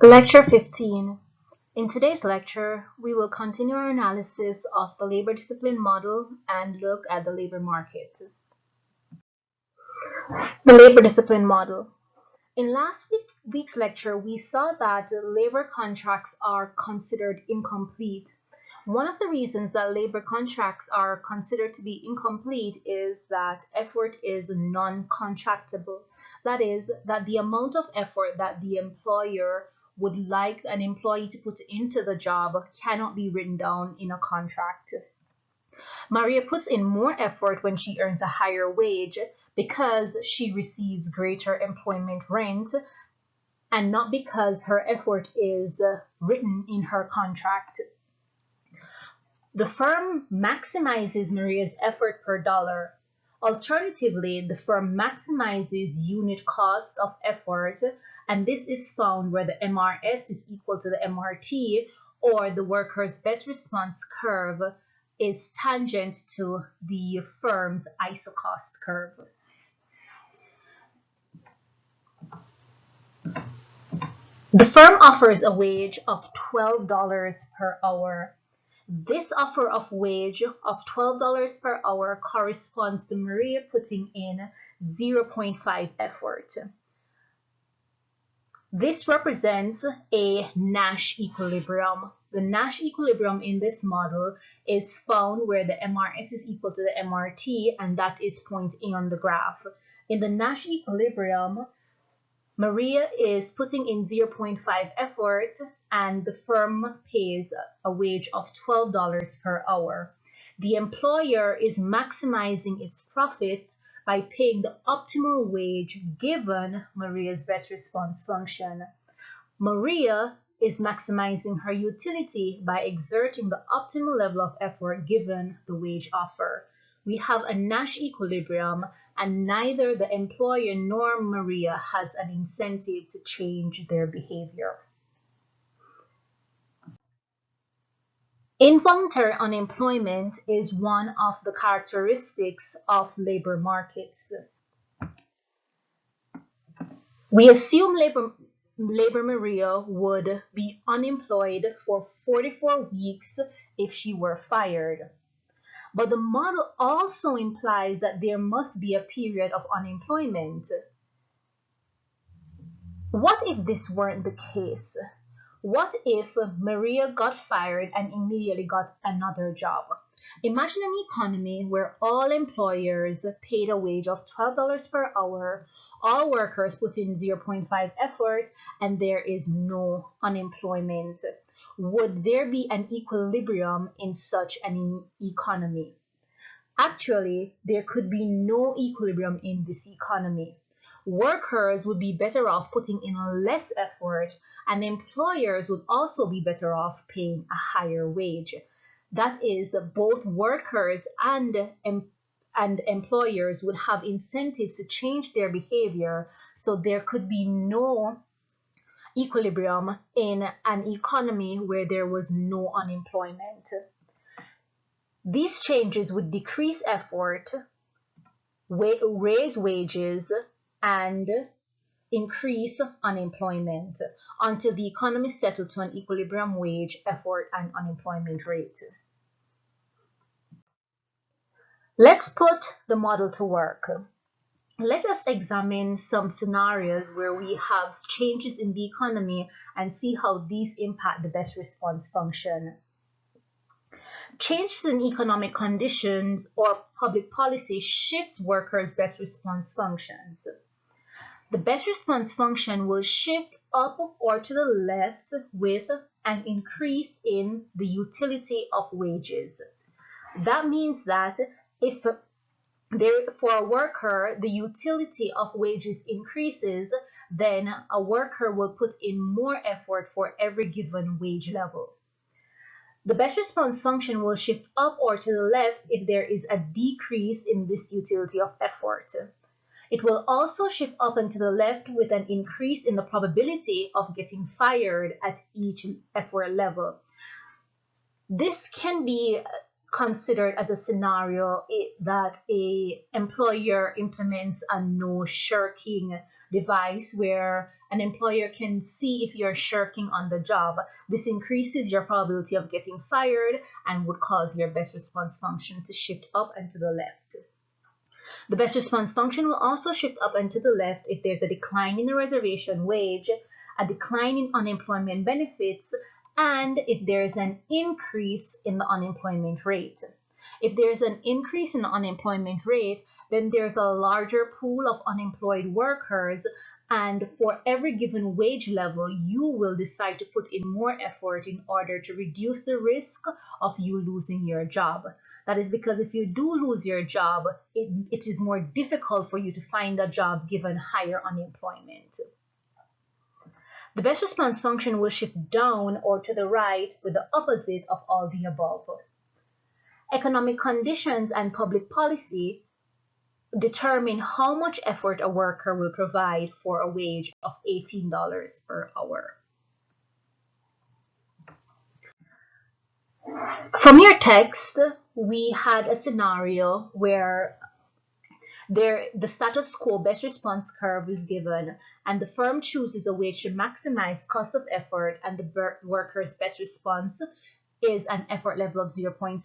Lecture 15. In today's lecture, we will continue our analysis of the labor discipline model and look at the labor market. The labor discipline model. In last week's lecture, we saw that labor contracts are considered incomplete. One of the reasons that labor contracts are considered to be incomplete is that effort is non-contractable. That is, that the amount of effort that the employer would like an employee to put into the job cannot be written down in a contract. Maria puts in more effort when she earns a higher wage because she receives greater employment rent and not because her effort is written in her contract. The firm maximizes Maria's effort per dollar. Alternatively, the firm maximizes unit cost of effort, and this is found where the MRS is equal to the MRT, or the worker's best response curve is tangent to the firm's isocost curve. The firm offers a wage of $12 per hour. This offer of wage of $12 per hour corresponds to Maria putting in 0.5 effort. This represents a Nash equilibrium. The Nash equilibrium in this model is found where the MRS is equal to the MRT, and that is point A on the graph. In the Nash equilibrium, Maria is putting in 0.5 effort and the firm pays a wage of $12 per hour. The employer is maximizing its profits by paying the optimal wage given Maria's best response function. Maria is maximizing her utility by exerting the optimal level of effort given the wage offer. We have a Nash equilibrium, and neither the employer nor Maria has an incentive to change their behavior. Involuntary unemployment is one of the characteristics of labor markets. We assume labor Maria would be unemployed for 44 weeks if she were fired. But the model also implies that there must be a period of unemployment. What if this weren't the case? What if Maria got fired and immediately got another job? Imagine an economy where all employers paid a wage of $12 per hour, all workers put in 0.5 effort, and there is no unemployment. Would there be an equilibrium in such an economy? Actually, there could be no equilibrium in this economy. Workers would be better off putting in less effort, and employers would also be better off paying a higher wage. That is, both workers and employers would have incentives to change their behavior, so there could be no equilibrium in an economy where there was no unemployment. These changes would decrease effort, raise wages, and increase unemployment until the economy settled to an equilibrium wage, effort, and unemployment rate. Let's put the model to work. Let us examine some scenarios where we have changes in the economy and see how these impact the best response function. Changes in economic conditions or public policy shifts workers' best response functions. The best response function will shift up or to the left with an increase in the utility of wages. That means that if for a worker, the utility of wages increases, then a worker will put in more effort for every given wage level. The best response function will shift up or to the left if there is a decrease in this utility of effort. It will also shift up and to the left with an increase in the probability of getting fired at each effort level. This can be considered as a scenario that an employer implements a no shirking device where an employer can see if you're shirking on the job. This increases your probability of getting fired and would cause your best response function to shift up and to the left. The best response function will also shift up and to the left if there's a decline in the reservation wage, a decline in unemployment benefits, and if there's an increase in the unemployment rate. If there's an increase in the unemployment rate, then there's a larger pool of unemployed workers, and for every given wage level, you will decide to put in more effort in order to reduce the risk of you losing your job. That is because if you do lose your job, it is more difficult for you to find a job given higher unemployment. The best response function will shift down or to the right with the opposite of all the above. Economic conditions and public policy determine how much effort a worker will provide for a wage of $18 per hour. From your text, we had a scenario where the status quo best response curve is given, and the firm chooses a wage to maximize cost of effort, and the worker's best response is an effort level of 0.6.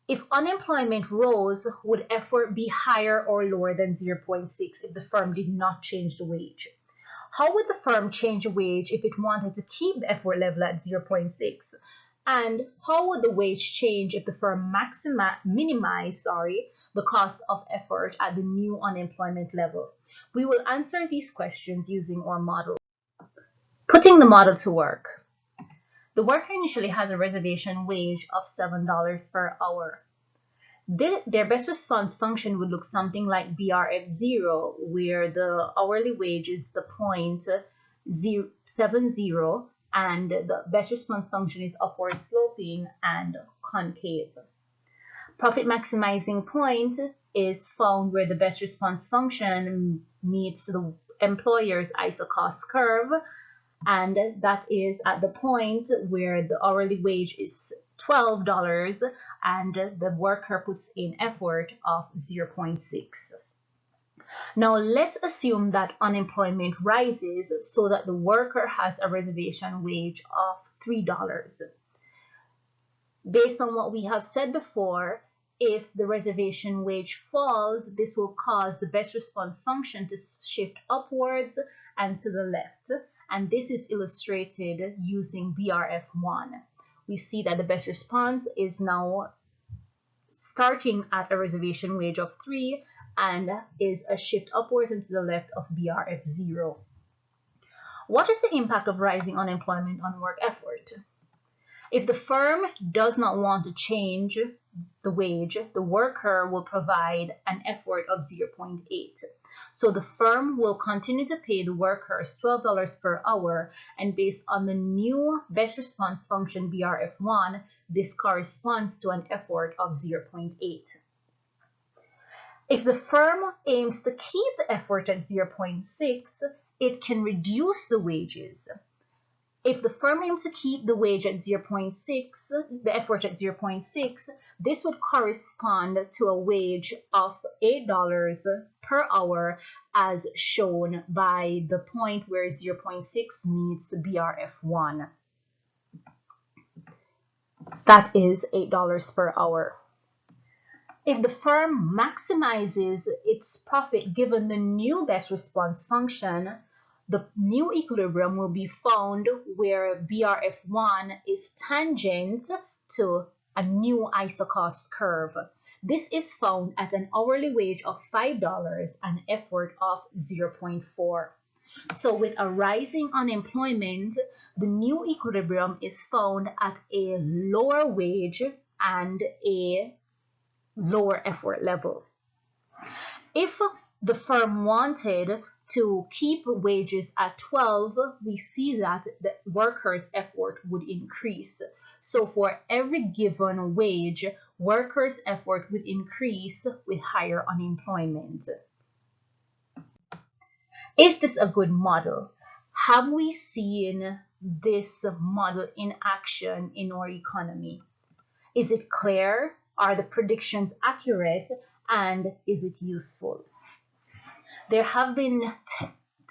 If unemployment rose, would effort be higher or lower than 0.6 if the firm did not change the wage? How would the firm change the wage if it wanted to keep the effort level at 0.6? And how would the wage change if the firm minimize the cost of effort at the new unemployment level? We will answer these questions using our model. Putting the model to work. The worker initially has a reservation wage of $7 per hour. Their best response function would look something like BRF0, where the hourly wage is the 0.70 and the best response function is upward sloping and concave. Profit maximizing point is found where the best response function meets the employer's isocost curve, and that is at the point where the hourly wage is $12 and the worker puts in effort of 0.6. Now let's assume that unemployment rises so that the worker has a reservation wage of $3. Based on what we have said before, if the reservation wage falls, this will cause the best response function to shift upwards and to the left. And this is illustrated using BRF1. We see that the best response is now starting at a reservation wage of 3 and is a shift upwards and to the left of BRF0. What is the impact of rising unemployment on work effort? If the firm does not want to change the wage, the worker will provide an effort of 0.8. So the firm will continue to pay the workers $12 per hour, and based on the new best response function BRF1, this corresponds to an effort of 0.8. If the firm aims to keep the effort at 0.6, it can reduce the wages. If the firm aims to keep the wage at 0.6, the effort at 0.6, this would correspond to a wage of $8 per hour as shown by the point where 0.6 meets BRF1. That is $8 per hour. If the firm maximizes its profit given the new best response function, the new equilibrium will be found where BRF1 is tangent to a new isocost curve. This is found at an hourly wage of $5 and effort of 0.4. So with a rising unemployment, the new equilibrium is found at a lower wage and a lower effort level. If the firm wanted to keep wages at 12, we see that the workers' effort would increase. So for every given wage, workers' effort would increase with higher unemployment. Is this a good model? Have we seen this model in action in our economy? Is it clear? Are the predictions accurate? And is it useful? There have been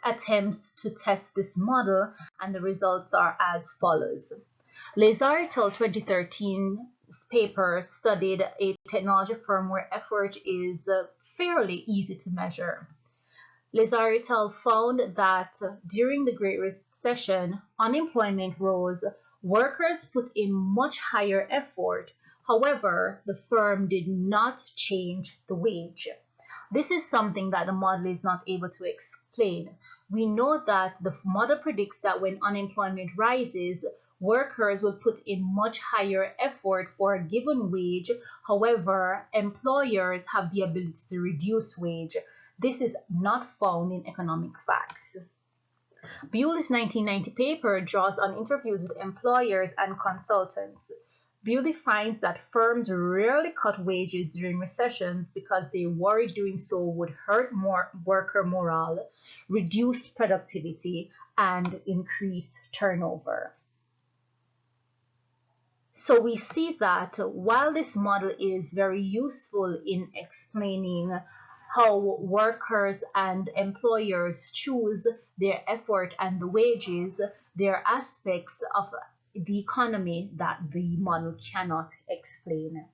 attempts to test this model, and the results are as follows. Lazar et al. 2013 paper studied a technology firm where effort is fairly easy to measure. Lazar et al. Found that during the Great Recession, unemployment rose, workers put in much higher effort. However, the firm did not change the wage. This is something that the model is not able to explain. We know that the model predicts that when unemployment rises, workers will put in much higher effort for a given wage. However, employers have the ability to reduce wage. This is not found in economic facts. Bewley's 1990 paper draws on interviews with employers and consultants. Bewley finds that firms rarely cut wages during recessions because they worry doing so would hurt more worker morale, reduce productivity, and increase turnover. So we see that while this model is very useful in explaining how workers and employers choose their effort and the wages, there are aspects of the economy that the model cannot explain.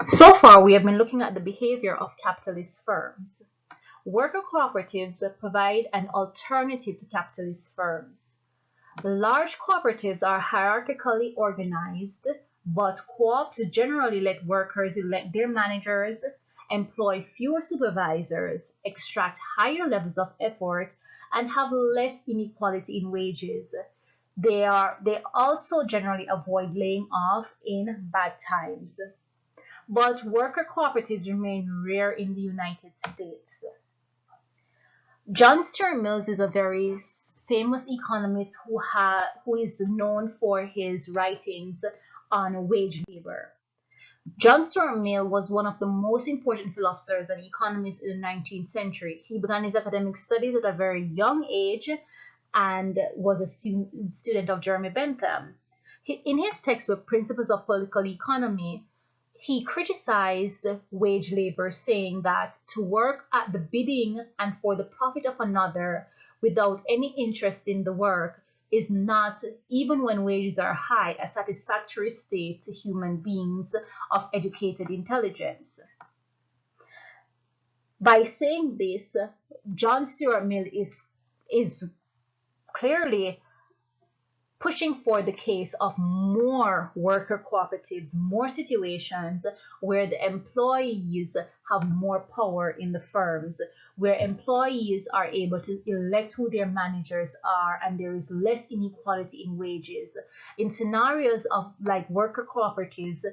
So far, we have been looking at the behavior of capitalist firms. Worker cooperatives provide an alternative to capitalist firms. Large cooperatives are hierarchically organized, but co-ops generally let workers elect their managers, employ fewer supervisors, extract higher levels of effort, and have less inequality in wages. They also generally avoid laying off in bad times. But worker cooperatives remain rare in the United States. John Stuart Mill is a very famous economist who is known for his writings on wage labor. John Stuart Mill was one of the most important philosophers and economists in the 19th century. He began his academic studies at a very young age and was a student of Jeremy Bentham. In his textbook, Principles of Political Economy, he criticized wage labor, saying that to work at the bidding and for the profit of another without any interest in the work is not, even when wages are high, a satisfactory state to human beings of educated intelligence. By saying this, John Stuart Mill is clearly pushing for the case of more worker cooperatives, more situations where the employees have more power in the firms, where employees are able to elect who their managers are, and there is less inequality in wages. In scenarios of like worker cooperatives,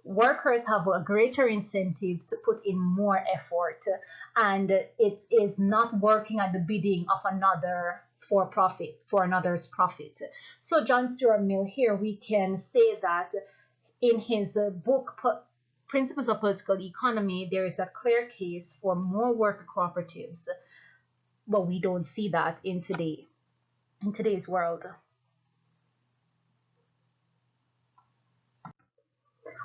workers have a greater incentive to put in more effort, and it is not working at the bidding of another for profit, for another's profit. So John Stuart Mill here, we can say that in his book Principles of Political Economy, there is a clear case for more worker cooperatives, but we don't see that in today's world.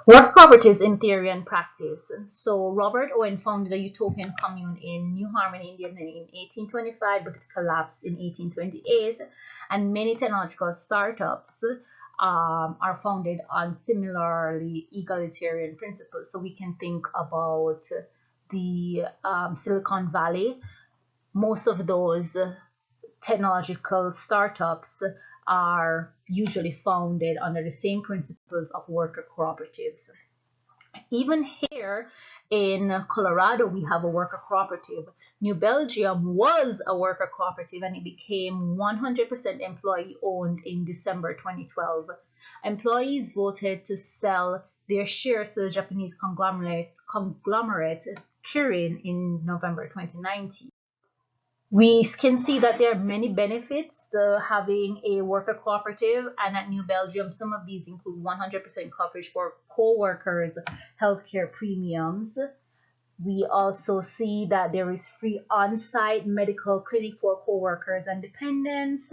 Work cooperatives in theory and practice. So Robert Owen founded a utopian commune in New Harmony, Indiana in 1825, but it collapsed in 1828. And many technological startups are founded on similarly egalitarian principles. So we can think about the Silicon Valley. Most of those technological startups are usually founded under the same principles of worker cooperatives. Even here in Colorado, we have a worker cooperative. New Belgium was a worker cooperative and it became 100% employee owned in December 2012. Employees voted to sell their shares to the Japanese conglomerate Kirin in November 2019. We can see that there are many benefits to having a worker cooperative, and at New Belgium, some of these include 100% coverage for co-workers' healthcare premiums. We also see that there is free on-site medical clinic for co-workers and dependents.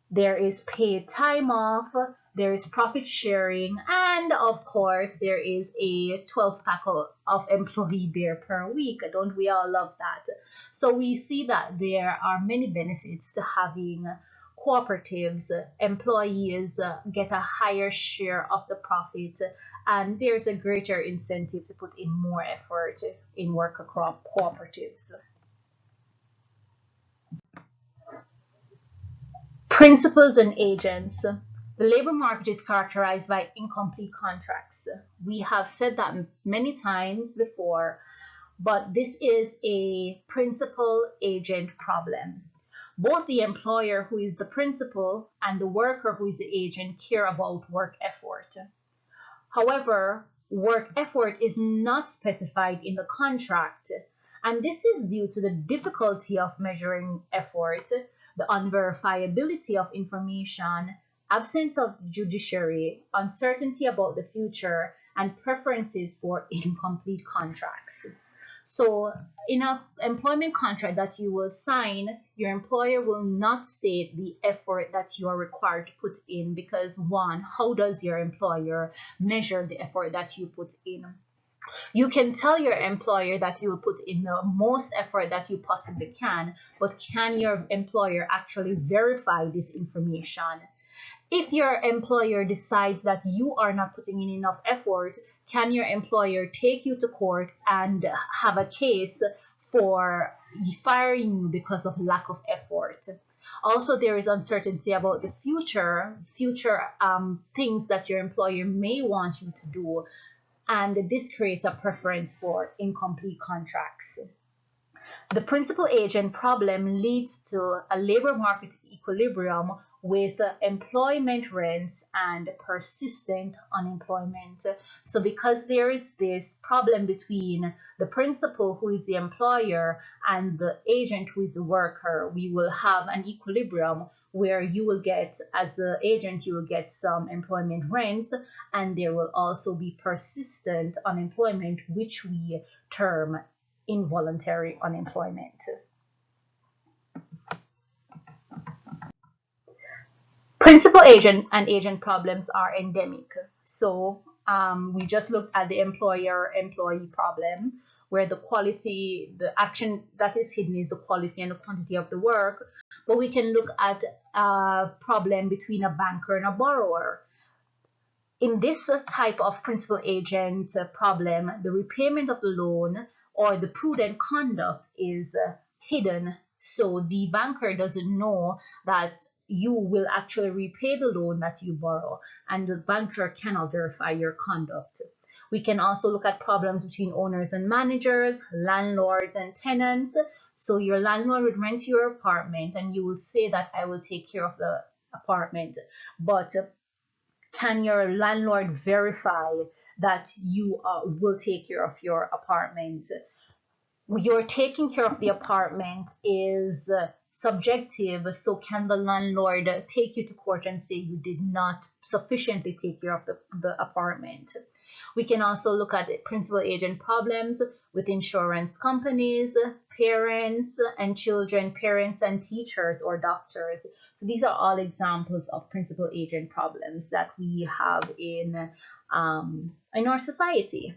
There is paid time off, there is profit sharing, and of course, there is a 12 pack of employee beer per week. Don't we all love that? So we see that there are many benefits to having cooperatives. Employees get a higher share of the profit, and there's a greater incentive to put in more effort in worker cooperatives. Principals and agents. The labor market is characterized by incomplete contracts. We have said that many times before, but this is a principal agent problem. Both the employer, who is the principal, and the worker, who is the agent, care about work effort. However, work effort is not specified in the contract, and this is due to the difficulty of measuring effort, the unverifiability of information, absence of judiciary, uncertainty about the future, and preferences for incomplete contracts. So, in an employment contract that you will sign, your employer will not state the effort that you are required to put in because, one, how does your employer measure the effort that you put in? You can tell your employer that you will put in the most effort that you possibly can, but can your employer actually verify this information? If your employer decides that you are not putting in enough effort, can your employer take you to court and have a case for firing you because of lack of effort? Also, there is uncertainty about the future things that your employer may want you to do, and this creates a preference for incomplete contracts. The principal agent problem leads to a labor market equilibrium with employment rents and persistent unemployment. So, because there is this problem between the principal, who is the employer, and the agent, who is the worker, we will have an equilibrium where you will get, as the agent, you will get some employment rents, and there will also be persistent unemployment, which we term involuntary unemployment. Principal agent and agent problems are endemic. So we just looked at the employer-employee problem, where the action that is hidden is the quality and the quantity of the work. But we can look at a problem between a banker and a borrower. In this type of principal agent problem, the repayment of the loan or the prudent conduct is hidden. So the banker doesn't know that you will actually repay the loan that you borrow, and the banker cannot verify your conduct. We can also look at problems between owners and managers, landlords and tenants. So your landlord would rent your apartment and you will say that I will take care of the apartment, but can your landlord verify that you will take care of your apartment? Your taking care of the apartment is subjective, so can the landlord take you to court and say you did not sufficiently take care of the apartment? We can also look at principal agent problems with insurance companies, parents and children, parents and teachers or doctors. So these are all examples of principal agent problems that we have in our society.